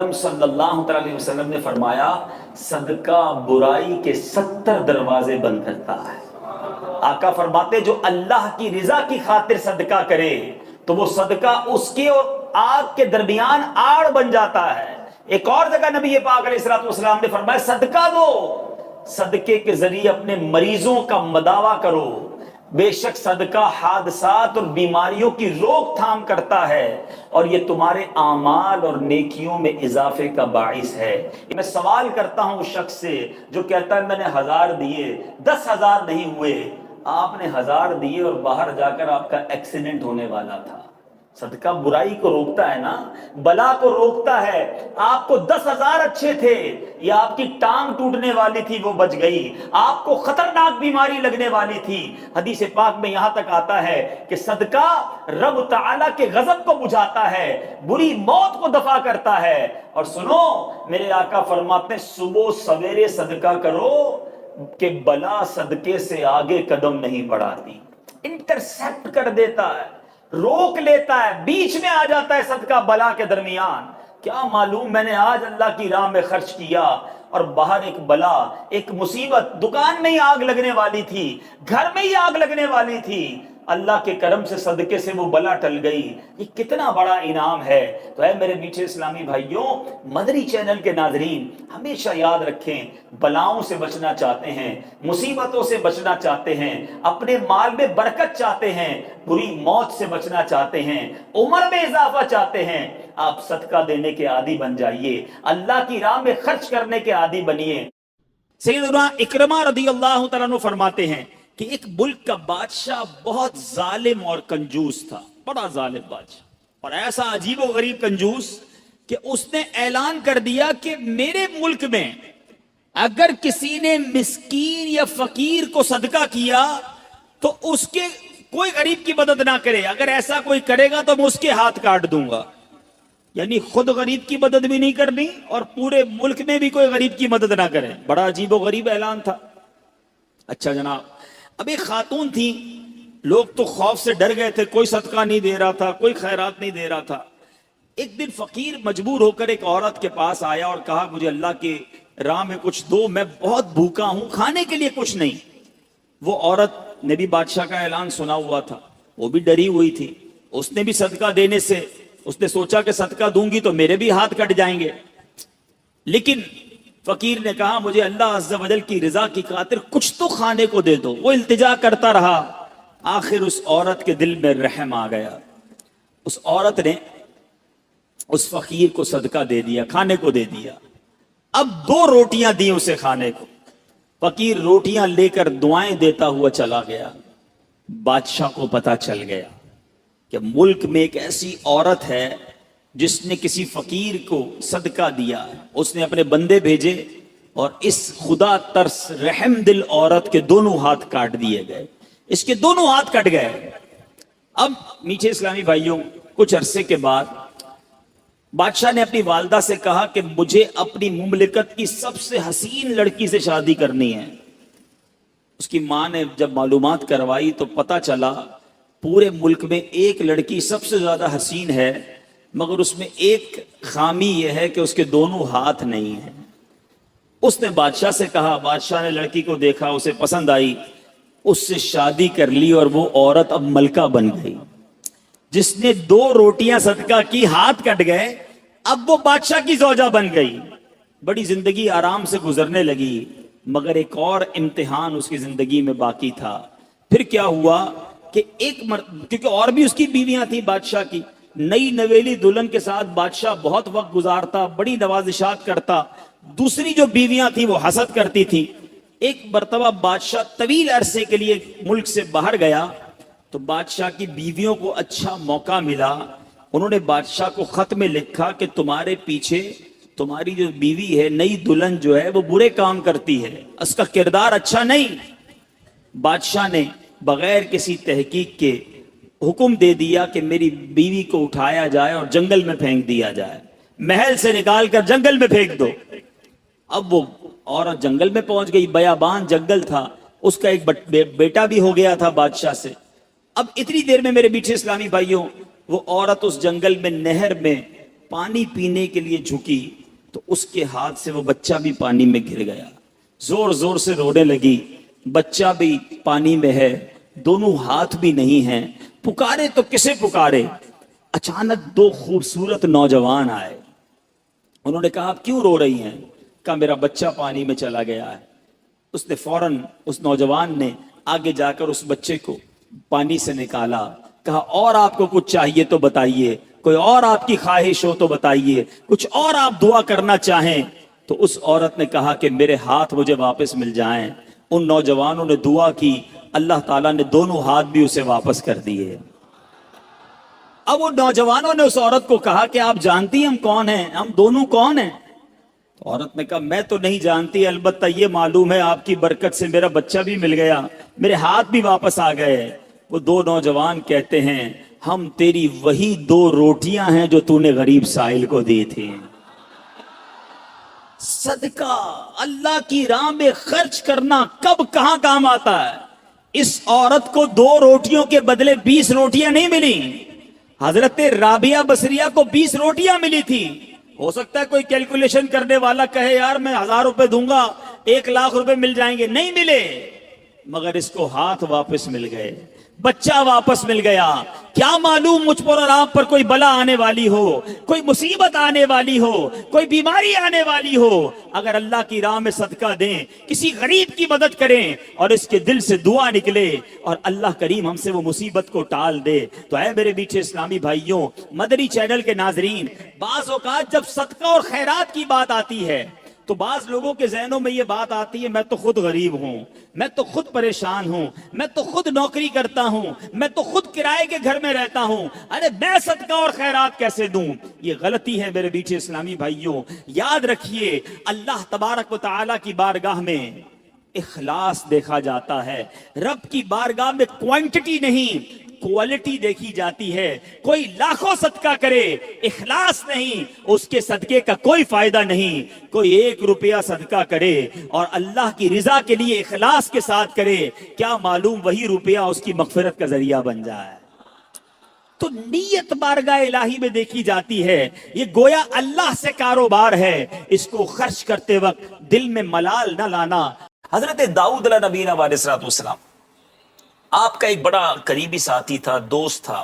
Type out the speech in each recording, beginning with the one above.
صلی اللہ علیہ وسلم نے فرمایا صدقہ برائی کے 70 دروازے بند کرتا ہے۔ آقا فرماتے جو اللہ کی رضا کی خاطر صدقہ کرے تو وہ صدقہ اس کے اور آگ کے درمیان آڑ بن جاتا ہے۔ ایک اور جگہ نبی پاک علیہ السلام نے فرمایا صدقہ دو، صدقے کے ذریعے اپنے مریضوں کا مداوا کرو، بے شک صدقہ حادثات اور بیماریوں کی روک تھام کرتا ہے اور یہ تمہارے اعمال اور نیکیوں میں اضافے کا باعث ہے۔ میں سوال کرتا ہوں اس شخص سے جو کہتا ہے میں نے 1000 دیے 10,000 نہیں ہوئے۔ آپ نے 1000 دیے اور باہر جا کر آپ کا ایکسیڈنٹ ہونے والا تھا۔ صدقہ برائی کو روکتا ہے نا، بلا کو روکتا ہے۔ آپ کو 10,000 اچھے تھے، یا آپ کی ٹانگ ٹوٹنے والی تھی وہ بچ گئی، آپ کو خطرناک بیماری لگنے والی تھی۔ حدیث پاک میں یہاں تک آتا ہے کہ صدقہ رب تعالیٰ کے غضب کو بجھاتا ہے، بری موت کو دفع کرتا ہے۔ اور سنو میرے آقا فرماتے ہیں صبح سویرے صدقہ کرو کہ بلا صدقے سے آگے قدم نہیں بڑھاتی، انٹرسیپٹ کر دیتا ہے، روک لیتا ہے، بیچ میں آ جاتا ہے صدقہ بلا کے درمیان۔ کیا معلوم میں نے آج اللہ کی راہ میں خرچ کیا اور باہر ایک بلا، ایک مصیبت، دکان میں ہی آگ لگنے والی تھی، گھر میں ہی آگ لگنے والی تھی، اللہ کے کرم سے صدقے سے وہ بلا ٹل گئی۔ یہ کتنا بڑا انعام ہے۔ تو اے میرے میٹھے اسلامی بھائیوں، مدری چینل کے ناظرین ہمیشہ یاد رکھیں، بلاؤں سے بچنا چاہتے ہیں، مصیبتوں سے بچنا چاہتے ہیں، اپنے مال میں برکت چاہتے ہیں، بری موت سے بچنا چاہتے ہیں، عمر میں اضافہ چاہتے ہیں، آپ صدقہ دینے کے عادی بن جائیے، اللہ کی راہ میں خرچ کرنے کے عادی بنیے۔ سیدنا اکرمہ رضی اللہ تعالیٰ عنہ فرماتے ہیں کہ ایک ملک کا بادشاہ بہت ظالم اور کنجوس تھا، بڑا ظالم بادشاہ، اور ایسا عجیب و غریب کنجوس کہ اس نے اعلان کر دیا کہ میرے ملک میں اگر کسی نے مسکین یا فقیر کو صدقہ کیا تو اس کے کوئی غریب کی مدد نہ کرے، اگر ایسا کوئی کرے گا تو میں اس کے ہاتھ کاٹ دوں گا۔ یعنی خود غریب کی مدد بھی نہیں کرنی اور پورے ملک میں بھی کوئی غریب کی مدد نہ کرے۔ بڑا عجیب و غریب اعلان تھا۔ اچھا جناب، اب ایک خاتون تھی، لوگ تو خوف سے ڈر گئے تھے، کوئی صدقہ نہیں دے رہا تھا، کوئی خیرات نہیں دے رہا تھا۔ ایک دن فقیر مجبور ہو کر ایک عورت کے پاس آیا اور کہا مجھے اللہ کی راہ میں کچھ دو، میں بہت بھوکا ہوں، کھانے کے لیے کچھ نہیں۔ وہ عورت نے بھی بادشاہ کا اعلان سنا ہوا تھا، وہ بھی ڈری ہوئی تھی، اس نے بھی صدقہ دینے سے اس نے سوچا کہ صدقہ دوں گی تو میرے بھی ہاتھ کٹ جائیں گے، لیکن فقیر نے کہا مجھے اللہ عز و جل کی رضا کی خاطر کچھ تو کھانے کو دے دو۔ وہ التجا کرتا رہا، آخر اس عورت کے دل میں رحم آ گیا، اس عورت نے اس فقیر کو صدقہ دے دیا، کھانے کو دے دیا۔ اب 2 روٹیاں دی اسے کھانے کو، فقیر روٹیاں لے کر دعائیں دیتا ہوا چلا گیا۔ بادشاہ کو پتا چل گیا کہ ملک میں ایک ایسی عورت ہے جس نے کسی فقیر کو صدقہ دیا ہے۔ اس نے اپنے بندے بھیجے اور اس خدا ترس رحم دل عورت کے دونوں ہاتھ کاٹ دیے گئے، اس کے دونوں ہاتھ کٹ گئے۔ اب میٹھے اسلامی بھائیوں، کچھ عرصے کے بعد بادشاہ نے اپنی والدہ سے کہا کہ مجھے اپنی مملکت کی سب سے حسین لڑکی سے شادی کرنی ہے۔ اس کی ماں نے جب معلومات کروائی تو پتا چلا پورے ملک میں ایک لڑکی سب سے زیادہ حسین ہے، مگر اس میں ایک خامی یہ ہے کہ اس کے دونوں ہاتھ نہیں ہیں۔ اس نے بادشاہ سے کہا، بادشاہ نے لڑکی کو دیکھا، اسے پسند آئی، اس سے شادی کر لی اور وہ عورت اب ملکہ بن گئی۔ جس نے 2 روٹیاں صدقہ کی، ہاتھ کٹ گئے، اب وہ بادشاہ کی زوجہ بن گئی۔ بڑی زندگی آرام سے گزرنے لگی، مگر ایک اور امتحان اس کی زندگی میں باقی تھا۔ پھر کیا ہوا کہ کیونکہ اور بھی اس کی بیویاں تھیں بادشاہ کی، نئی نویلی دلہن کے ساتھ بادشاہ بہت وقت گزارتا، بڑی نوازشات کرتا، دوسری جو بیویاں تھیں وہ حسد کرتی تھیں۔ ایک مرتبہ بادشاہ طویل عرصے کے لیے ملک سے باہر گیا تو بادشاہ کی بیویوں کو اچھا موقع ملا، انہوں نے بادشاہ کو خط میں لکھا کہ تمہارے پیچھے تمہاری جو بیوی ہے، نئی دلہن جو ہے، وہ برے کام کرتی ہے، اس کا کردار اچھا نہیں۔ بادشاہ نے بغیر کسی تحقیق کے حکم دے دیا کہ میری بیوی کو اٹھایا جائے اور جنگل میں پھینک دیا جائے، محل سے نکال کر جنگل میں پھینک دو۔ اب وہ عورت جنگل میں پہنچ گئی، بیابان جنگل تھا، اس کا ایک بیٹا بھی ہو گیا تھا بادشاہ سے۔ اب اتنی دیر میں میرے میٹھے اسلامی بھائیوں، وہ عورت اس جنگل میں نہر میں پانی پینے کے لیے جھکی تو اس کے ہاتھ سے وہ بچہ بھی پانی میں گر گیا. زور زور سے رونے لگی, بچہ بھی پانی میں ہے, دونوں ہاتھ بھی نہیں ہیں. پکارے تو کسے پکارے؟ اچانک دو خوبصورت نوجوان آئے. انہوں نے کہا آپ کیوں رو رہی ہیں؟ کہا میرا بچہ پانی میں چلا گیا ہے. اس نے فوراً اس نوجوان نے آگے جا کر اس بچے کو پانی سے نکالا. کہا اور آپ کو کچھ چاہیے تو بتائیے, کوئی اور آپ کی خواہش ہو تو بتائیے, کچھ اور آپ دعا کرنا چاہیں. تو اس عورت نے کہا کہ میرے ہاتھ مجھے واپس مل جائیں. ان نوجوانوں نے دعا کی, اللہ تعالیٰ نے دونوں ہاتھ بھی اسے واپس کر دیے. اب وہ نوجوانوں نے اس عورت کو کہا کہ آپ جانتی ہیں ہم کون ہیں, ہم دونوں کون ہیں؟ تو عورت نے کہا میں تو نہیں جانتی, البتہ یہ معلوم ہے آپ کی برکت سے میرا بچہ بھی مل گیا, میرے ہاتھ بھی واپس آ گئے. وہ دو نوجوان کہتے ہیں ہم تیری وہی 2 روٹیاں ہیں جو تو نے غریب سائل کو دی تھی. صدقہ اللہ کی راہ میں خرچ کرنا کب کہاں کام آتا ہے. اس عورت کو 2 روٹیوں کے بدلے 20 روٹیاں نہیں ملی. حضرت رابعہ بصریہ کو 20 روٹیاں ملی تھی. ہو سکتا ہے کوئی کیلکولیشن کرنے والا کہے یار میں 1000 روپے دوں گا 1 لاکھ روپے مل جائیں گے. نہیں ملے, مگر اس کو ہاتھ واپس مل گئے, بچہ واپس مل گیا. کیا معلوم مجھ پر اور آپ پر کوئی بلا آنے والی ہو, کوئی مصیبت آنے والی ہو, کوئی بیماری آنے والی ہو, اگر اللہ کی راہ میں صدقہ دیں, کسی غریب کی مدد کریں اور اس کے دل سے دعا نکلے اور اللہ کریم ہم سے وہ مصیبت کو ٹال دے. تو اے میرے میٹھے اسلامی بھائیوں, مدنی چینل کے ناظرین, بعض اوقات جب صدقہ اور خیرات کی بات آتی ہے تو بعض لوگوں کے ذہنوں میں یہ بات آتی ہے میں تو خود غریب ہوں, میں تو خود پریشان ہوں, میں تو خود نوکری کرتا ہوں, میں تو خود کرائے کے گھر میں رہتا ہوں, ارے میں صدقہ اور خیرات کیسے دوں؟ یہ غلطی ہے میرے میٹھے اسلامی بھائیوں. یاد رکھیے اللہ تبارک و تعالیٰ کی بارگاہ میں اخلاص دیکھا جاتا ہے. رب کی بارگاہ میں کوانٹٹی نہیں کوالٹی دیکھی جاتی ہے. کوئی لاکھوں صدقہ کرے, اخلاص نہیں, اس کے صدقے کا کوئی فائدہ نہیں. کوئی 1 روپیہ صدقہ کرے اور اللہ کی رضا کے لیے اخلاص کے ساتھ کرے, کیا معلوم وہی روپیہ اس کی مغفرت کا ذریعہ بن جائے. تو نیت بارگاہ الہی میں دیکھی جاتی ہے. یہ گویا اللہ سے کاروبار ہے, اس کو خرچ کرتے وقت دل میں ملال نہ لانا. حضرت داؤد علیہ نبینا علیہ السلام آپ کا ایک بڑا قریبی ساتھی تھا, دوست تھا.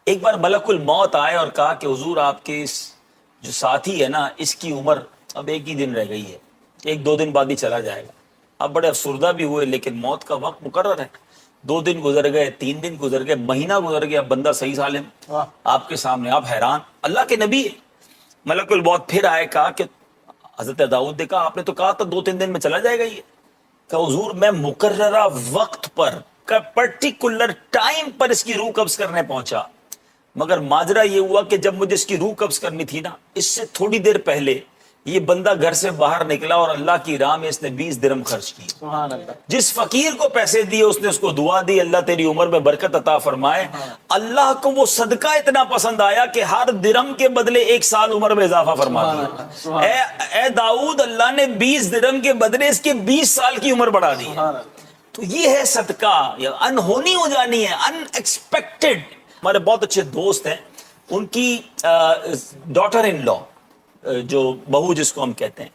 ایک بار ملک الموت آئے اور کہا کہ حضور آپ کے اس جو ساتھی ہے نا اس کی عمر اب 1 ہی دن رہ گئی ہے, 1-2 دن بعد ہی چلا جائے گا. آپ بڑے افسردہ بھی ہوئے, لیکن موت کا وقت مقرر ہے. 2 دن گزر گئے, 3 دن گزر گئے, مہینہ گزر گیا, بندہ صحیح سالم آپ کے سامنے, آپ حیران. اللہ کے نبی ملک الموت پھر آئے, کہا کہ حضرت داؤد نے کہا آپ نے تو کہا تھا 2-3 دن میں چلا جائے گا. یہ کہ حضور میں مقررہ وقت پر پرٹیکولر ٹائم پر اس کی روح قبض کرنے پہنچا, مگر ماجرا یہ ہوا کہ جب مجھے اس کی روح قبض کرنی تھی نا, اس سے تھوڑی دیر پہلے یہ بندہ گھر سے باہر نکلا اور اللہ کی راہ میں اس نے 20 درہم خرچ کی. جس فقیر کو پیسے دیے اس نے اس کو دعا دی اللہ تیری عمر میں برکت عطا فرمائے. اللہ کو وہ صدقہ اتنا پسند آیا کہ ہر درہم کے بدلے 1 سال عمر میں اضافہ فرما دیا. اے داؤد, اللہ نے 20 درہم کے بدلے اس کے 20 سال کی عمر بڑھا دی. تو یہ ہے صدقہ, یہ انہونی ہو جانی ہے, ان ایکسپیکٹڈ. ہمارے بہت اچھے دوست ہیں, ان کی ڈاٹر ان لا, جو بہو جس کو ہم کہتے ہیں,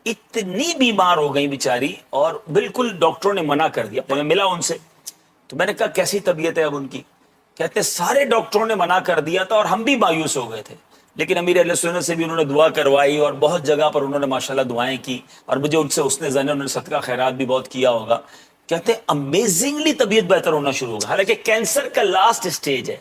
اتنی بیمار ہو گئی بیچاری اور بالکل ڈاکٹروں نے منع کر دیا. میں ملا ان سے تو میں نے کہا کیسی طبیعت ہے اب ان کی؟ کہتے سارے ڈاکٹروں نے منع کر دیا تھا اور ہم بھی مایوس ہو گئے تھے, لیکن امیر اہل سنت سے بھی انہوں نے دعا کروائی اور بہت جگہ پر انہوں نے ماشاءاللہ دعائیں کی اور مجھے ان سے حسن ظن, انہوں نے صدقہ خیرات بھی بہت کیا ہوگا. کہتے ہیں امیزنگلی طبیعت بہتر ہونا شروع ہوگا, حالانکہ کینسر کا لاسٹ سٹیج ہے.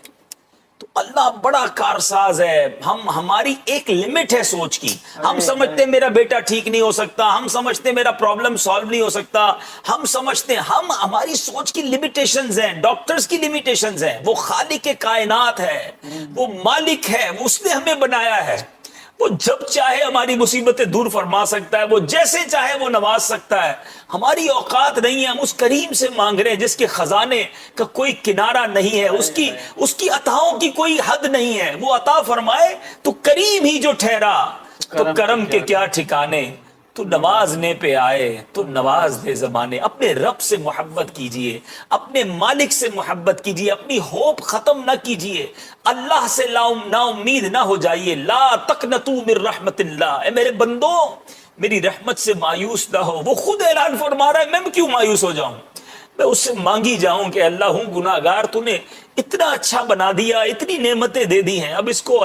تو اللہ بڑا کارساز ہے. ہماری ایک لمٹ ہے سوچ کی. ہم سمجھتے ہیں میرا بیٹا ٹھیک نہیں ہو سکتا, ہم سمجھتے ہیں میرا پرابلم سالو نہیں ہو سکتا, ہم سمجھتے ہیں ہماری سوچ کی لمیٹیشنز ہیں, ڈاکٹرز کی لمیٹیشنز ہیں. وہ خالق کائنات ہے, وہ مالک ہے, وہ اس نے ہمیں بنایا ہے. وہ جب چاہے ہماری مصیبتیں دور فرما سکتا ہے, وہ جیسے چاہے وہ نواز سکتا ہے. ہماری اوقات نہیں ہے, ہم اس کریم سے مانگ رہے ہیں جس کے خزانے کا کوئی کنارہ نہیں ہے, اس کی عطاؤں کی کوئی حد نہیں ہے. وہ عطا فرمائے تو کریم ہی جو ٹھہرا, تو کرم کے کیا ٹھکانے. تو نوازنے پہ آئے تو نواز دے زمانے. اپنے رب سے محبت کیجئے, اپنے مالک سے محبت کیجئے, اپنی ہوپ ختم نہ کیجئے, اللہ سے نا امید نہ ہو جائیے. لا تقنطوا من رحمت اللہ, اے میرے بندو میری رحمت سے مایوس نہ ہو. وہ خود اعلان فرما رہا ہے, میں کیوں مایوس ہو جاؤں؟ میں اس سے مانگی جاؤں کہ اللہ ہوں گناہگار, تو نے اتنا اچھا بنا دیا, اتنی نعمتیں دے دی ہیں, اب اس کو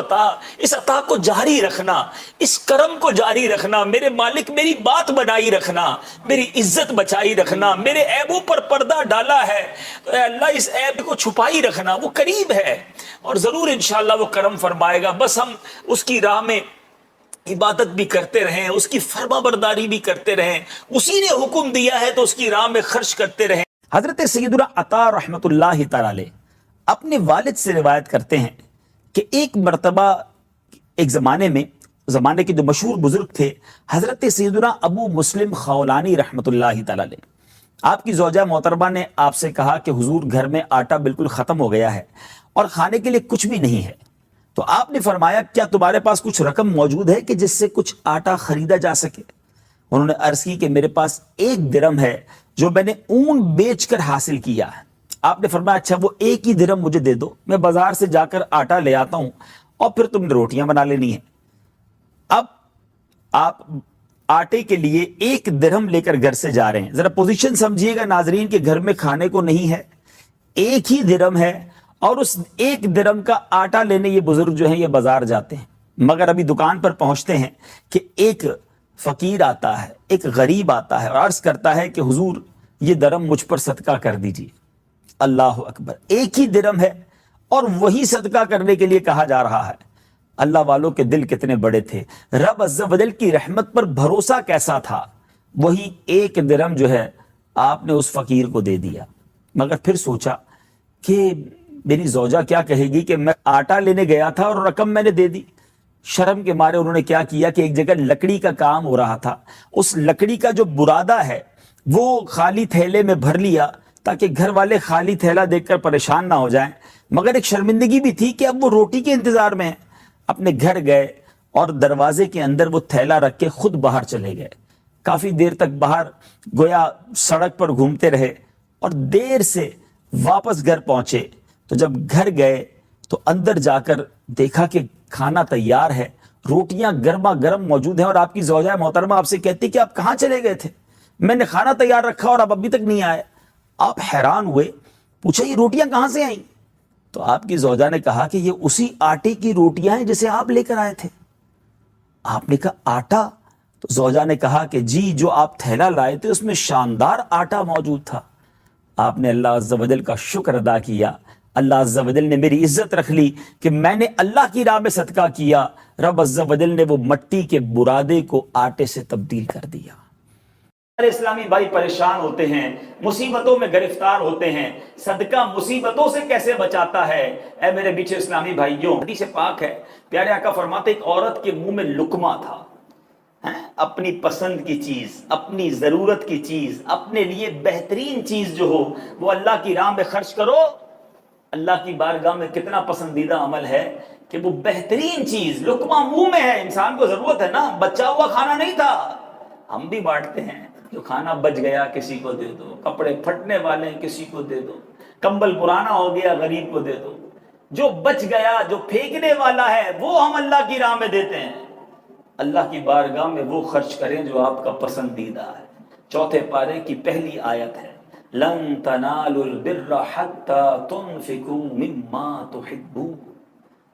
اس عطا کو جاری رکھنا, اس کرم کو جاری رکھنا. میرے مالک میری بات بنائی رکھنا, میری عزت بچائی رکھنا. میرے عیبوں پر پردہ ڈالا ہے تو اے اللہ اس عیب کو چھپائی رکھنا. وہ قریب ہے اور ضرور انشاءاللہ وہ کرم فرمائے گا. بس ہم اس کی راہ میں عبادت بھی کرتے رہیں, اس کی فرما برداری بھی کرتے رہیں, اسی نے حکم دیا ہے تو اس کی راہ میں خرچ کرتے رہیں. حضرت سیدنا عطا رحمت اللہ تعالی اپنے والد سے روایت کرتے ہیں کہ ایک مرتبہ ایک زمانے کے جو مشہور بزرگ تھے حضرت سیدنا ابو مسلم خولانی رحمت اللہ تعالی, آپ کی زوجہ محترمہ نے آپ سے کہا کہ حضور گھر میں آٹا بالکل ختم ہو گیا ہے اور کھانے کے لیے کچھ بھی نہیں ہے. تو آپ نے فرمایا کیا تمہارے پاس کچھ رقم موجود ہے کہ جس سے کچھ آٹا خریدا جا سکے؟ انہوں نے عرض کی کہ میرے پاس 1 درم ہے جو میں نے اون بیچ کر حاصل کیا ہے. آپ نے فرمایا اچھا وہ 1 ہی درم مجھے دے دو, میں بازار سے جا کر آٹا لے آتا ہوں اور پھر تم نے روٹیاں بنا لینی ہیں. اب آپ آٹے کے لیے 1 درہم لے کر گھر سے جا رہے ہیں. ذرا پوزیشن سمجھیے گا ناظرین کہ گھر میں کھانے کو نہیں ہے, 1 ہی درہم ہے, اور اس 1 درہم کا آٹا لینے یہ بزرگ جو ہیں یہ بازار جاتے ہیں. مگر ابھی دکان پر پہنچتے ہیں کہ ایک فقیر آتا ہے, ایک غریب آتا ہے اور عرض کرتا ہے کہ حضور یہ درہم مجھ پر صدقہ کر دیجیے. اللہ اکبر, 1 ہی درہم ہے اور وہی صدقہ کرنے کے لیے کہا جا رہا ہے. اللہ والوں کے دل کتنے بڑے تھے, رب عز و جل کی رحمت پر بھروسہ کیسا تھا. وہی 1 درہم جو ہے آپ نے اس فقیر کو دے دیا. مگر پھر سوچا کہ میری زوجہ کیا کہے گی کہ میں آٹا لینے گیا تھا اور رقم میں نے دے دی. شرم کے مارے انہوں نے کیا کیا کہ ایک جگہ لکڑی کا کام ہو رہا تھا, اس لکڑی کا جو برادہ ہے وہ خالی تھیلے میں بھر لیا تاکہ گھر والے خالی تھیلا دیکھ کر پریشان نہ ہو جائیں. مگر ایک شرمندگی بھی تھی کہ اب وہ روٹی کے انتظار میں ہیں. اپنے گھر گئے اور دروازے کے اندر وہ تھیلا رکھ کے خود باہر چلے گئے. کافی دیر تک باہر گویا سڑک پر گھومتے رہے اور دیر سے واپس گھر پہنچے. تو جب گھر گئے تو اندر جا کر دیکھا کہ کھانا تیار ہے, روٹیاں گرما گرم موجود ہیں, اور آپ کی زوجہ محترمہ آپ سے کہتی کہ آپ کہاں چلے گئے تھے, میں نے کھانا تیار رکھا اور آپ ابھی تک نہیں آئے. آپ حیران ہوئے, پوچھا یہ روٹیاں کہاں سے آئیں؟ تو آپ کی زوجہ نے کہا کہ یہ اسی آٹے کی روٹیاں ہیں جسے آپ لے کر آئے تھے. آپ نے کہا آٹا؟ تو زوجہ نے کہا کہ جی, جو آپ تھیلا لائے تھے اس میں شاندار آٹا موجود تھا. آپ نے اللہ عز و جل کا شکر ادا کیا. اللہ عز و جل نے میری عزت رکھ لی کہ میں نے اللہ کی راہ میں صدقہ کیا. رب عز و جل نے وہ مٹی کے برادے کو آٹے سے تبدیل کر دیا. اسلامی بھائی پریشان ہوتے ہیں, مصیبتوں میں گرفتار ہوتے ہیں. صدقہ مصیبتوں سے کیسے بچاتا ہے؟ اے میرے بیچے اسلامی بھائیوں, حدیث پاک ہے, پیارے آقا فرماتے ایک عورت کے منہ میں لقمہ تھا, اپنی پسند کی چیز, اپنی ضرورت کی چیز, اپنے لیے بہترین چیز جو ہو وہ اللہ کی راہ میں خرچ کرو. اللہ کی بارگاہ میں کتنا پسندیدہ عمل ہے کہ وہ بہترین چیز لقمہ منہ میں ہے. انسان کو ضرورت ہے نا, بچا ہوا کھانا نہیں تھا. ہم بھی بانٹتے ہیں, جو کھانا بچ گیا کسی کو دے دو, کپڑے پھٹنے والے ہیں کسی کو دے دو, کمبل پرانا ہو گیا غریب کو دے دو. جو بچ گیا, جو پھینکنے والا ہے وہ ہم اللہ کی راہ میں دیتے ہیں. اللہ کی بارگاہ میں وہ خرچ کریں جو آپ کا پسندیدہ ہے. 4 پارے کی پہلی آیت ہے, لن تنالوا البر حتى تنفقوا مما تحبون.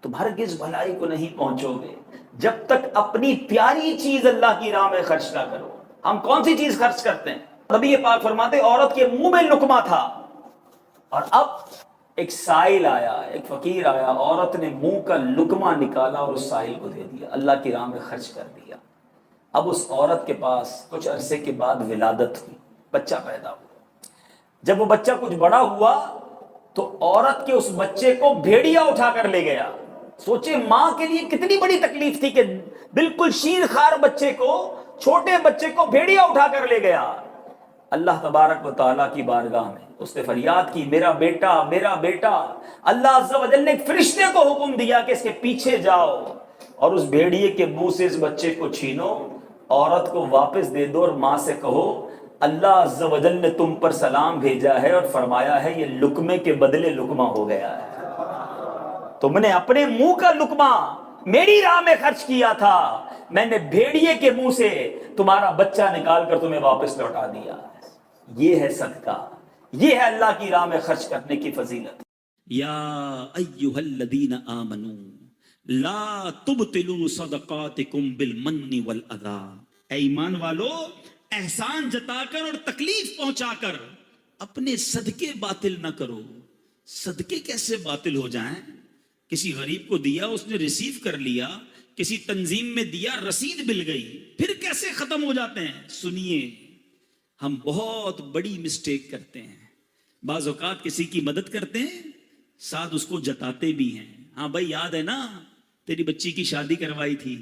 تم ہرگز بھلائی کو نہیں پہنچو گے جب تک اپنی پیاری چیز اللہ کی راہ میں خرچ نہ کرو. ہم کون سی چیز خرچ کرتے ہیں؟ نبی پاک فرماتے عورت کے منہ میں لقمہ تھا, اور اب ایک سائل آیا, ایک فقیر آیا, عورت نے منہ کا لقمہ نکالا اور اس سائل کو دے دیا, اللہ کی راہ میں خرچ کر دیا. اب اس عورت کے پاس کچھ عرصے کے بعد ولادت ہوئی, بچہ پیدا ہوا. جب وہ بچہ کچھ بڑا ہوا تو عورت کے اس بچے کو بھیڑیا اٹھا کر لے گیا. سوچے ماں کے لیے کتنی بڑی تکلیف تھی کہ بالکل شیر خار بچے کو, چھوٹے بچے کو بھیڑیا اٹھا کر لے گیا. اللہ تبارک و تعالیٰ کی بارگاہ میں اس نے فریاد کی, میرا بیٹا, میرا بیٹا. اللہ عز و جل نے ایک فرشتے کو حکم دیا کہ اس کے پیچھے جاؤ اور اس بھیڑیے کے منہ سے اس بچے کو چھینو عورت کو واپس دے دو اور ماں سے کہو اللہ عز و جل نے تم پر سلام بھیجا ہے اور فرمایا ہے یہ لقمے کے بدلے لقمہ ہو گیا ہے، تم نے اپنے منہ کا لقمہ میری راہ میں خرچ کیا تھا، میں نے بھیڑیے کے منہ سے تمہارا بچہ نکال کر تمہیں واپس لوٹا دیا۔ یہ ہے صدقہ، یہ ہے اللہ کی راہ میں خرچ کرنے کی فضیلت۔ یا ایھا الذین آمنوا لا تبطلوا صدقاتکم بالمن والاذی، اے ایمان والو احسان جتا کر اور تکلیف پہنچا کر اپنے صدقے باطل نہ کرو۔ صدقے کیسے باطل ہو جائیں؟ کسی غریب کو دیا، اس نے ریسیو کر لیا، کسی تنظیم میں دیا، رسید مل گئی، پھر کیسے ختم ہو جاتے ہیں؟ سنیے، ہم بہت بڑی مسٹیک کرتے ہیں۔ بعض اوقات کسی کی مدد کرتے ہیں، ساتھ اس کو جتاتے بھی ہیں، ہاں بھائی یاد ہے نا تیری بچی کی شادی کروائی تھی،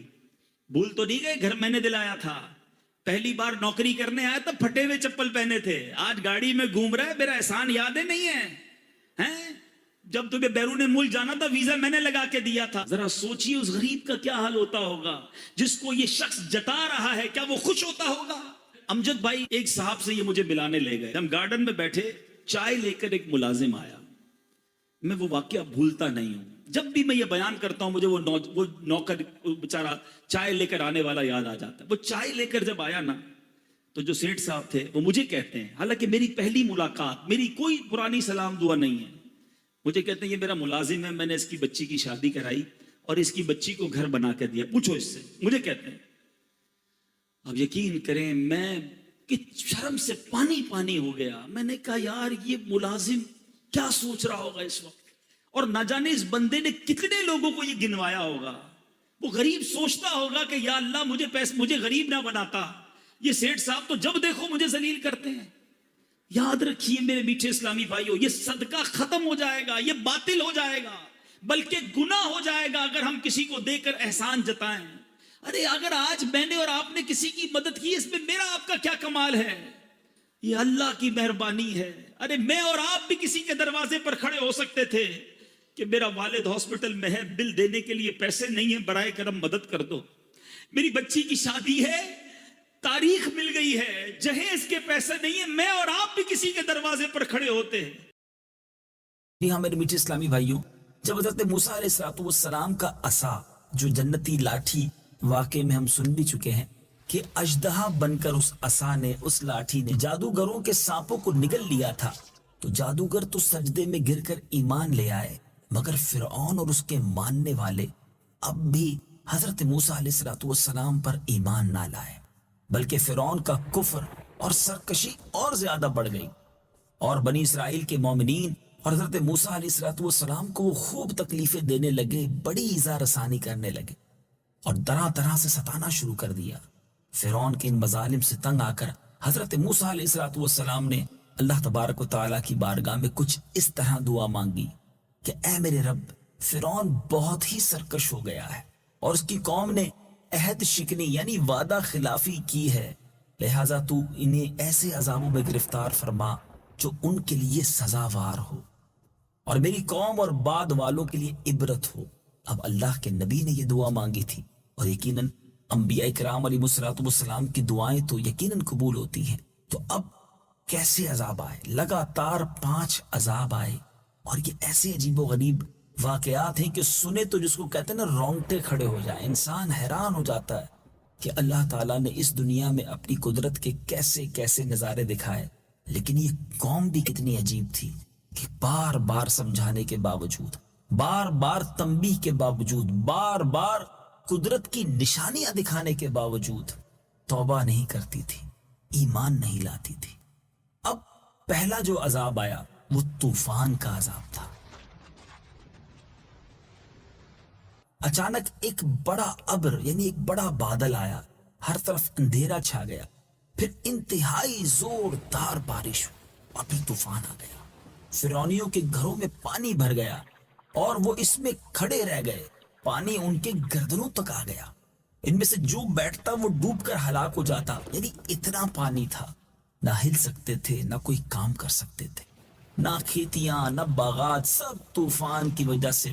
بھول تو نہیں گئے، گھر میں نے دلایا تھا، پہلی بار نوکری کرنے آیا تب پھٹے ہوئے چپل پہنے تھے، آج گاڑی میں گھوم رہا ہے، میرا احسان یاد ہے نہیں ہے؟ جب تمہیں بیرون ملک جانا تھا ویزا میں نے لگا کے دیا تھا۔ ذرا سوچیے اس غریب کا کیا حال ہوتا ہوگا جس کو یہ شخص جتا رہا ہے، کیا وہ خوش ہوتا ہوگا؟ امجد بھائی ایک صاحب سے یہ مجھے ملانے لے گئے، ہم گارڈن میں بیٹھے، چائے لے کر ایک ملازم آیا، میں وہ واقعہ بھولتا نہیں ہوں، جب بھی میں یہ بیان کرتا ہوں مجھے وہ نوکر بیچارہ چائے لے کر آنے والا یاد آ جاتا ہے۔ وہ چائے لے کر جب آیا نا تو جو سیٹھ صاحب تھے وہ مجھے کہتے ہیں، حالانکہ میری پہلی ملاقات، میری کوئی پرانی سلام دعا نہیں ہے، مجھے کہتے ہیں یہ میرا ملازم ہے، میں نے اس کی بچی کی شادی کرائی اور اس کی بچی کو گھر بنا کے دیا، پوچھو اس سے، مجھے کہتے ہیں۔ اب یقین کریں میں کہ شرم سے پانی پانی ہو گیا، میں نے کہا یار یہ ملازم کیا سوچ رہا ہوگا اس وقت، اور نہ جانے اس بندے نے کتنے لوگوں کو یہ گنوایا ہوگا۔ وہ غریب سوچتا ہوگا کہ یا اللہ مجھے غریب نہ بناتا، یہ سیٹھ صاحب تو جب دیکھو مجھے ذلیل کرتے ہیں۔ یاد رکھیے میرے میٹھے اسلامی بھائیوں، یہ صدقہ ختم ہو جائے گا، یہ باطل ہو جائے گا، بلکہ گناہ ہو جائے گا اگر ہم کسی کو دے کر احسان جتائیں۔ ارے اگر آج میں نے اور آپ نے کسی کی مدد کی، اس میں میرا آپ کا کیا کمال ہے؟ یہ اللہ کی مہربانی ہے۔ ارے میں اور آپ بھی کسی کے دروازے پر کھڑے ہو سکتے تھے کہ میرا والد ہاسپٹل میں ہے، بل دینے کے لیے پیسے نہیں ہیں، برائے کرم مدد کر دو، میری بچی کی شادی ہے، تاریخ مل گئی ہے، جہیز کے پیسے نہیں ہیں، میں اور آپ بھی کسی کے دروازے پر کھڑے ہوتے ہیں۔ جی ہاں میرے میٹھے اسلامی بھائیوں، جب حضرت موسیٰ علیہ السلام کا عصا، جو جنتی لاٹھی، واقعے میں ہم سن بھی چکے ہیں کہ اژدہا بن کر اس عصا نے، اس لاٹھی نے جادوگروں کے سانپوں کو نگل لیا تھا، تو جادوگر تو سجدے میں گر کر ایمان لے آئے، مگر فرعون اور اس کے ماننے والے اب بھی حضرت موسیٰ علیہ السلام پر ایمان نہ لائے، بلکہ فرعون کا کفر اور سرکشی اور زیادہ بڑھ گئی، اور بنی اسرائیل کے مومنین اور حضرت موسیٰ علیہ السلام کو وہ خوب تکلیفیں دینے لگے، بڑی ایذا رسانی کرنے لگے اور طرح طرح سے ستانا شروع کر دیا۔ فرعون کے ان مظالم سے تنگ آ کر حضرت موسیٰ علیہ السلام نے اللہ تبارک و تعالیٰ کی بارگاہ میں کچھ اس طرح دعا مانگی کہ اے میرے رب، فرعون بہت ہی سرکش ہو گیا ہے اور اس کی قوم نے عہد شکنی یعنی وعدہ خلافی کی ہے، لہٰذا تو انہیں ایسے عذابوں میں گرفتار فرما جو ان کے لیے سزاوار ہو اور میری قوم اور بعد والوں کے لیے عبرت ہو۔ اب اللہ کے نبی نے یہ دعا مانگی تھی، اور یقیناً انبیاء کرام علیہ السلام کی دعائیں تو یقیناً قبول ہوتی ہیں۔ تو اب کیسے عذاب آئے، لگاتار 5 عذاب آئے، اور یہ ایسے عجیب و غریب واقعات ہیں کہ سنے تو جس کو کہتے ہیں نا رونگٹے کھڑے ہو جائیں، انسان حیران ہو جاتا ہے کہ اللہ تعالیٰ نے اس دنیا میں اپنی قدرت کے کیسے کیسے نظارے دکھائے۔ لیکن یہ قوم بھی کتنی عجیب تھی کہ بار بار سمجھانے کے باوجود، بار بار تنبیہ کے باوجود، بار بار قدرت کی نشانیاں دکھانے کے باوجود توبہ نہیں کرتی تھی، ایمان نہیں لاتی تھی۔ اب پہلا جو عذاب آیا وہ طوفان کا عذاب تھا۔ اچانک ایک بڑا ابر یعنی ایک بڑا بادل آیا، ہر طرف اندھیرا چھا گیا، پھر انتہائی زوردار بارش اور پھر طوفان آ گیا، فرعونیوں کے گھروں میں پانی بھر گیا اور وہ اس میں کھڑے رہ گئے، پانی ان کے گردنوں تک آ گیا، ان میں سے جو بیٹھتا وہ ڈوب کر ہلاک ہو جاتا، یعنی اتنا پانی تھا، نہ ہل سکتے تھے، نہ کوئی کام کر سکتے تھے، نہ کھیتیاں نہ باغات، سب طوفان کی وجہ سے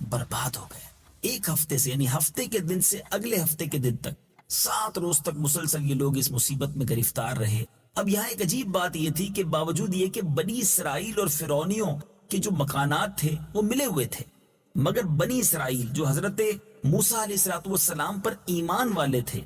برباد ہو گئے۔ ایک ہفتے سے یعنی ہفتے کے دن سے اگلے ہفتے کے دن تک 7 روز تک مسلسل یہ لوگ اس مصیبت میں گرفتار رہے. اب یہاں ایک عجیب بات یہ تھی کہ باوجود یہ کہ بنی اسرائیل اور فرعونیوں کے جو مکانات تھے وہ ملے ہوئے تھے، مگر بنی اسرائیل جو حضرت موسیٰ علیہ السلام پر ایمان والے تھے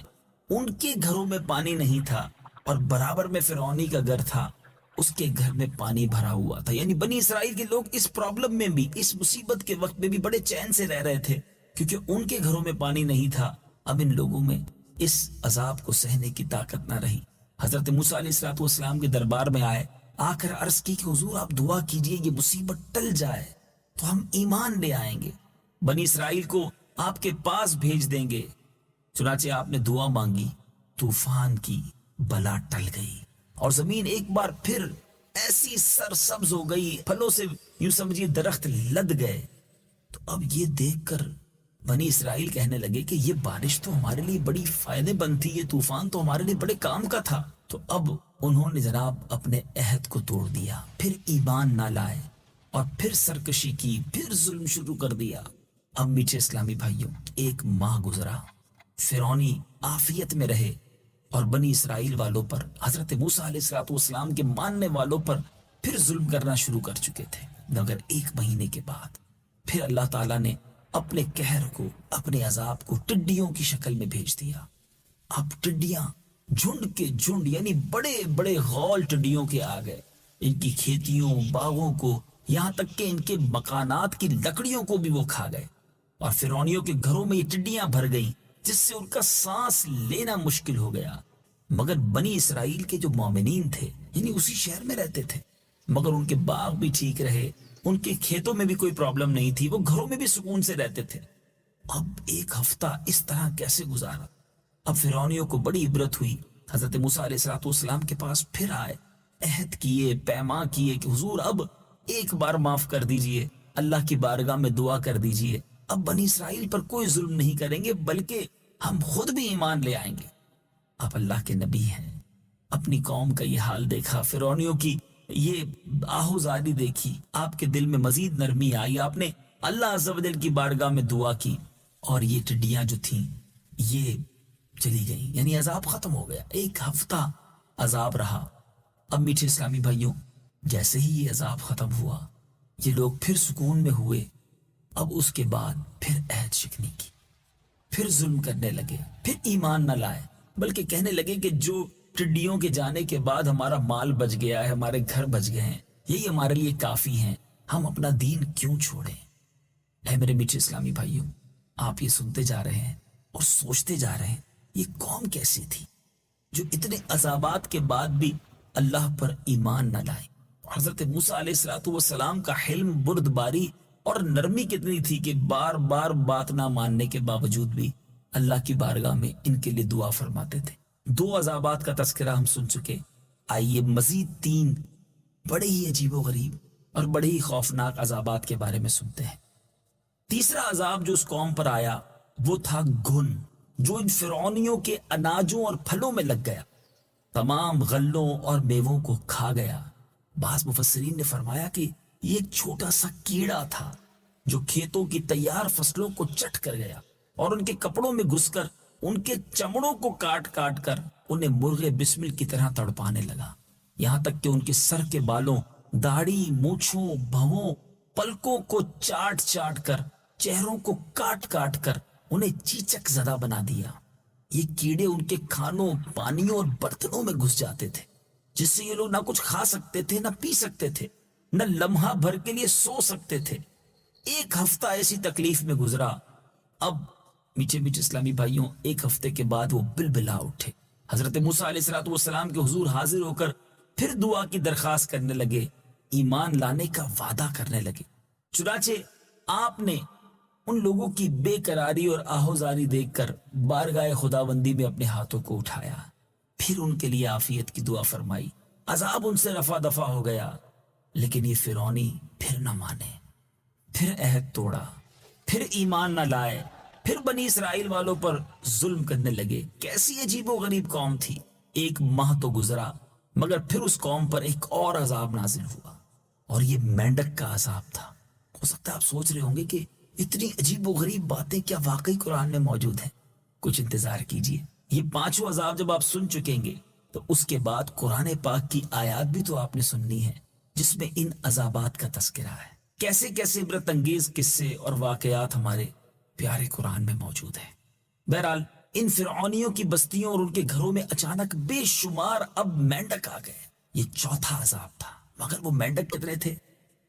ان کے گھروں میں پانی نہیں تھا، اور برابر میں فرعونی کا گھر تھا اس کے گھر میں پانی بھرا ہوا تھا. یعنی بنی اسرائیل کے لوگ اس پرابلم میں بھی، اس مصیبت کے وقت میں بھی بڑے چین سے رہ رہے تھے کیونکہ ان کے گھروں میں پانی نہیں تھا. اب ان لوگوں میں اس عذاب کو سہنے کی طاقت نہ رہی. حضرت موسیٰ علیہ السلام کے دربار میں آئے، آ کر عرض کی کہ حضور آپ دعا کیجئے یہ مصیبت ٹل جائے تو ہم ایمان لے آئیں گے، بنی اسرائیل کو آپ کے پاس بھیج دیں گے. چنانچہ آپ نے دعا مانگی، طوفان کی بلا ٹل گئی اور زمین ایک بار پھر ایسی سرسبز ہو گئی، پھلوں سے یوں سمجھیے درخت لد گئے. تو اب یہ دیکھ کر بنی اسرائیل کہنے لگے کہ یہ بارش تو ہمارے لیے بڑی فائدے مند تھی، یہ طوفان تو ہمارے لیے بڑے کام کا تھا. تو اب انہوں نے جناب اپنے عہد کو توڑ دیا، پھر ایمان نہ لائے اور پھر سرکشی کی، پھر ظلم شروع کر دیا. اب میٹھے اسلامی بھائیوں، 1 ماہ گزرا، فرعونی عافیت میں رہے اور بنی اسرائیل والوں پر، حضرت موسیٰ علیہ السلام کے ماننے والوں پر پھر ظلم کرنا شروع کر چکے تھے. مگر 1 مہینے کے بعد پھر اللہ تعالیٰ نے اپنے قہر کو، اپنے عذاب کو ٹڈیوں کی شکل میں بھیج دیا. اب ٹڈیاں جھنڈ کے جھنڈ، یعنی بڑے بڑے غول ٹڈیوں کے آ گئے، ان کی کھیتیوں، باغوں کو، یہاں تک کہ ان کے مکانات کی لکڑیوں کو بھی وہ کھا گئے. اور فرعونیوں کے گھروں میں یہ ٹڈیاں بھر گئیں جس سے ان کا سانس لینا مشکل ہو گیا. مگر بنی اسرائیل کے جو مومنین تھے، یعنی اسی شہر میں رہتے تھے، مگر ان کے باغ بھی ٹھیک رہے، ان کے کھیتوں میں بھی کوئی پرابلم نہیں تھی، وہ گھروں میں بھی سکون سے رہتے تھے. اب 1 ہفتہ اس طرح کیسے گزارا؟ اب فرعونیوں کو بڑی عبرت ہوئی، حضرت موسیٰ علیہ السلام کے پاس پھر آئے، عہد کیے، پیمان کیے کہ حضور اب ایک بار معاف کر دیجئے، اللہ کی بارگاہ میں دعا کر دیجئے، اب بنی اسرائیل پر کوئی ظلم نہیں کریں گے بلکہ ہم خود بھی ایمان لے آئیں گے. اب اللہ کے نبی ہیں، اپنی قوم کا یہ حال دیکھا، فرعونیوں کی یہ آہوزاری دیکھی، آپ کے دل میں مزید نرمی آئی، آپ نے اللہ عز و جل کی بارگاہ میں دعا کی اور یہ ٹڈیاں جو تھیں یہ چلی گئیں، یعنی عذاب ختم ہو گیا. 1 ہفتہ عذاب رہا. اب میٹھے اسلامی بھائیوں، جیسے ہی یہ عذاب ختم ہوا یہ لوگ پھر سکون میں ہوئے. اب اس کے بعد پھر عہد شکنی کی، پھر ظلم کرنے لگے، پھر ایمان نہ لائے، بلکہ کہنے لگے کہ جو ٹڈیوں کے جانے کے بعد ہمارا مال بچ گیا ہے، ہمارے گھر بچ گئے ہیں، یہی ہمارے لیے کافی ہیں، ہم اپنا دین کیوں چھوڑیں. اے میرے میٹھے اسلامی بھائیوں، آپ یہ سنتے جا رہے ہیں اور سوچتے جا رہے ہیں یہ قوم کیسی تھی جو اتنے عذابات کے بعد بھی اللہ پر ایمان نہ لائے. حضرت موسیٰ علیہ السلام کا حلم، بردباری اور نرمی کتنی تھی کہ بار بار بات نہ ماننے کے باوجود بھی اللہ کی بارگاہ میں ان کے لیے دعا فرماتے تھے. 2 عذابات کا تذکرہ ہم سن چکے، آئیے مزید 3 بڑے ہی عجیب و غریب اور بڑے ہی خوفناک عذابات کے بارے میں سنتے ہیں. تیسرا عذاب جو اس قوم پر آیا وہ تھا گھن، جو ان فرعونیوں کے اناجوں اور پھلوں میں لگ گیا، تمام غلوں اور میووں کو کھا گیا. بعض مفسرین نے فرمایا کہ یہ ایک چھوٹا سا کیڑا تھا جو کھیتوں کی تیار فصلوں کو چٹ کر گیا اور ان کے کپڑوں میں گھس کر ان کے چمڑوں کو کاٹ کاٹ کر انہیں مرغ بسمل کی طرح تڑپانے لگا، یہاں تک کہ ان کے سر کے بالوں، داڑھی، مونچھوں، بھووں، پلکوں کو چاٹ چاٹ کر، چہروں کو کاٹ کاٹ کر انہیں چیچک زدہ بنا دیا. یہ کیڑے ان کے کھانوں، پانیوں اور برتنوں میں گھس جاتے تھے جس سے یہ لوگ نہ کچھ کھا سکتے تھے، نہ پی سکتے تھے، نہ لمحہ بھر کے لیے سو سکتے تھے. 1 ہفتہ ایسی تکلیف میں گزرا. اب میٹھے میٹھے اسلامی بھائیوں، 1 ہفتے کے بعد وہ بلبلا اٹھے، حضرت موسیٰ علیہ السلام کے حضور حاضر ہو کر پھر دعا کی درخواست کرنے لگے، ایمان لانے کا وعدہ کرنے لگے. چنانچہ آپ نے ان لوگوں کی بے قراری اور آہوزاری دیکھ کر بارگاہ خداوندی میں اپنے ہاتھوں کو اٹھایا، پھر ان کے لیے عافیت کی دعا فرمائی. عذاب ان سے رفع دفع ہو گیا، لیکن یہ فرعونی پھر نہ مانے، پھر عہد توڑا، پھر ایمان نہ لائے، پھر بنی اسرائیل والوں پر ظلم کرنے لگے. کیسی عجیب و غریب قوم تھی. 1 ماہ تو گزرا مگر پھر اس قوم پر ایک اور عذاب نازل ہوا اور یہ مینڈک کا عذاب تھا. ہو سکتا ہے آپ سوچ رہے ہوں گے کہ اتنی عجیب و غریب باتیں کیا واقعی قرآن میں موجود ہیں؟ کچھ انتظار کیجئے، یہ پانچوں عذاب جب آپ سن چکیں گے تو اس کے بعد قرآن پاک کی آیات بھی تو آپ نے سننی ہے جس میں ان عذابات کا تذکرہ ہے. کیسے کیسے عبرت انگیز قصے اور واقعات ہمارے پیارے قرآن میں موجود ہیں. بہرحال ان فرعونیوں کی بستیوں اور ان کے گھروں میں اچانک بے شمار اب مینڈک آ گئے. یہ چوتھا عذاب تھا. مگر وہ مینڈک کتنے تھے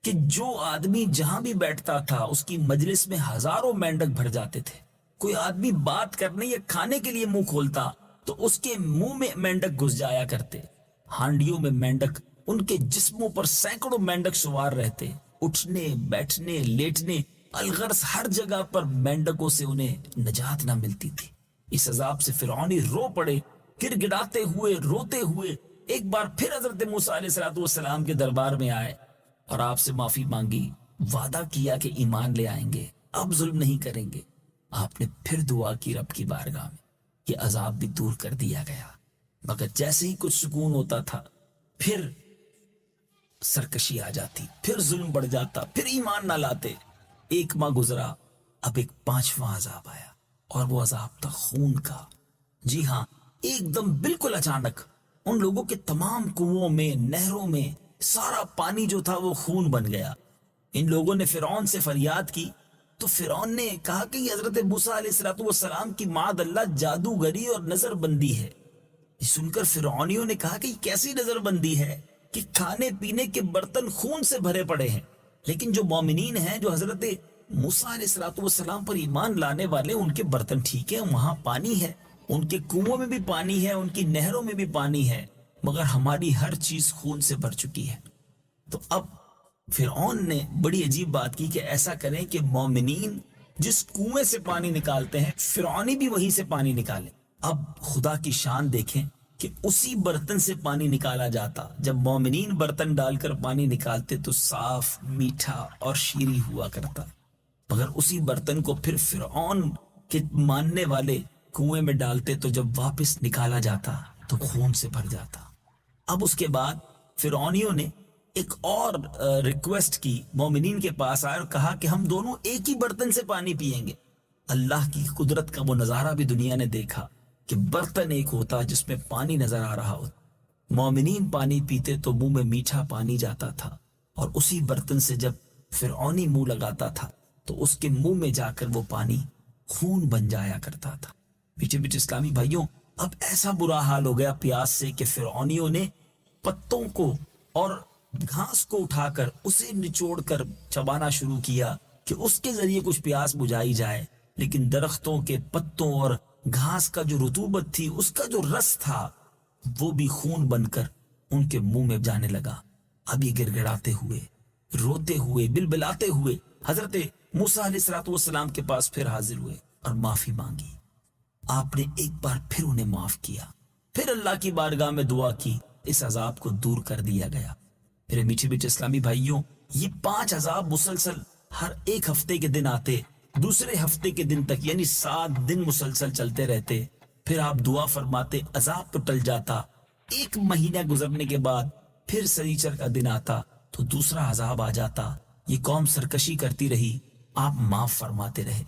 کہ جو آدمی جہاں بھی بیٹھتا تھا اس کی مجلس میں ہزاروں مینڈک بھر جاتے تھے. کوئی آدمی بات کرنے یا کھانے کے لیے منہ کھولتا تو اس کے منہ میں مینڈک گھس جایا کرتے. ہانڈیوں میں مینڈک، ان کے جسموں پر سینکڑوں مینڈک سوار رہتے. اٹھنے بیٹھنے لیٹنے الغرض ہر جگہ پر مینڈکوں سے انہیں نجات نہ ملتی تھی. اس عذاب سے فرعونی رو پڑے، گر گڑاتے ہوئے روتے ہوئے ایک بار پھر حضرت موسیٰ علیہ السلام کے دربار میں آئے اور آپ سے معافی مانگی. وعدہ کیا کہ ایمان لے آئیں گے، اب ظلم نہیں کریں گے. آپ نے پھر دعا کی رب کی بارگاہ میں، یہ عذاب بھی دور کر دیا گیا. مگر جیسے ہی کچھ سکون ہوتا تھا پھر سرکشی آ جاتی، پھر ظلم بڑھ جاتا، پھر ایمان نہ لاتے. ایک ماہ گزرا، اب ایک پانچواں عذاب آیا اور وہ عذاب تھا خون کا. جی ہاں، ایک دم بالکل اچانک ان لوگوں کے تمام کنوؤں میں نہروں میں سارا پانی جو تھا وہ خون بن گیا. ان لوگوں نے فرعون سے فریاد کی تو فرعون نے کہا کہ یہ حضرت موسیٰ علیہ السلام کی معاذ اللہ جادوگری اور نظر بندی ہے. یہ سن کر فرعونیوں نے کہا کہ یہ کیسی نظر بندی ہے کہ کھانے پینے کے برتن خون سے بھرے پڑے ہیں، لیکن جو مومنین ہیں، جو حضرت موسیٰ علیہ السلام پر ایمان لانے والے، ان کے برتن ٹھیک ہیں، وہاں پانی ہے، ان کے کنووں میں بھی پانی ہے، ان کی نہروں میں بھی پانی ہے، مگر ہماری ہر چیز خون سے بھر چکی ہے. تو اب فرعون نے بڑی عجیب بات کی کہ ایسا کریں کہ مومنین جس کنویں سے پانی نکالتے ہیں فرعونی بھی وہیں سے پانی نکالیں. اب خدا کی شان دیکھیں کہ اسی برتن سے پانی نکالا جاتا. جب مومنین برتن ڈال کر پانی نکالتے تو صاف، میٹھا اور شیریں ہوا کرتا، مگر اسی برتن کو پھر فرعون کے ماننے والے کنویں میں ڈالتے تو جب واپس نکالا جاتا تو خون سے بھر جاتا. اب اس کے بعد فرعونیوں نے ایک اور ریکویسٹ کی، مومنین کے پاس آئے اور کہا کہ ہم دونوں ایک ہی برتن سے پانی پئیں گے. اللہ کی قدرت کا وہ نظارہ بھی دنیا نے دیکھا کہ برتن ایک ہوتا جس میں پانی نظر آ رہا ہوتا. مومنین پانی پیتے تو منہ میں میٹھا پانی جاتا تھا، اور اسی برتن سے جب فرعونی منہ لگاتا تھا تو اس کے منہ میں جا کر وہ پانی خون بن جایا کرتا تھا. میٹھے میٹھے اسلامی بھائیوں، اب ایسا برا حال ہو گیا پیاس سے کہ فرعونیوں نے پتوں کو اور گھاس کو اٹھا کر اسے نچوڑ کر چبانا شروع کیا کہ اس کے ذریعے کچھ پیاس بجھائی جائے. لیکن درختوں کے پتوں اور گھاس کا جو رطوبت تھی، اس کا جو رس تھا، وہ بھی خون بن کر ان کے منہ میں جانے لگا. اب یہ گڑ گڑاتے ہوئے، روتے ہوئے، بلبلاتے ہوئے حضرت موسیٰ علیہ السلام کے پاس پھر حاضر ہوئے اور معافی مانگی. آپ نے ایک بار پھر انہیں معاف کیا، پھر اللہ کی بارگاہ میں دعا کی، اس عذاب کو دور کر دیا گیا. میرے میٹھے میٹھے اسلامی بھائیوں، یہ 5 عذاب مسلسل ہر ایک ہفتے کے دن آتے، دوسرے ہفتے کے دن تک یعنی 7 دن مسلسل چلتے رہتے. پھر آپ دعا فرماتے، عذاب تو ٹل جاتا. 1 مہینہ گزرنے کے بعد پھر سنیچر کا دن آتا تو دوسرا عذاب آ جاتا. یہ قوم سرکشی کرتی رہی، آپ معاف فرماتے رہے.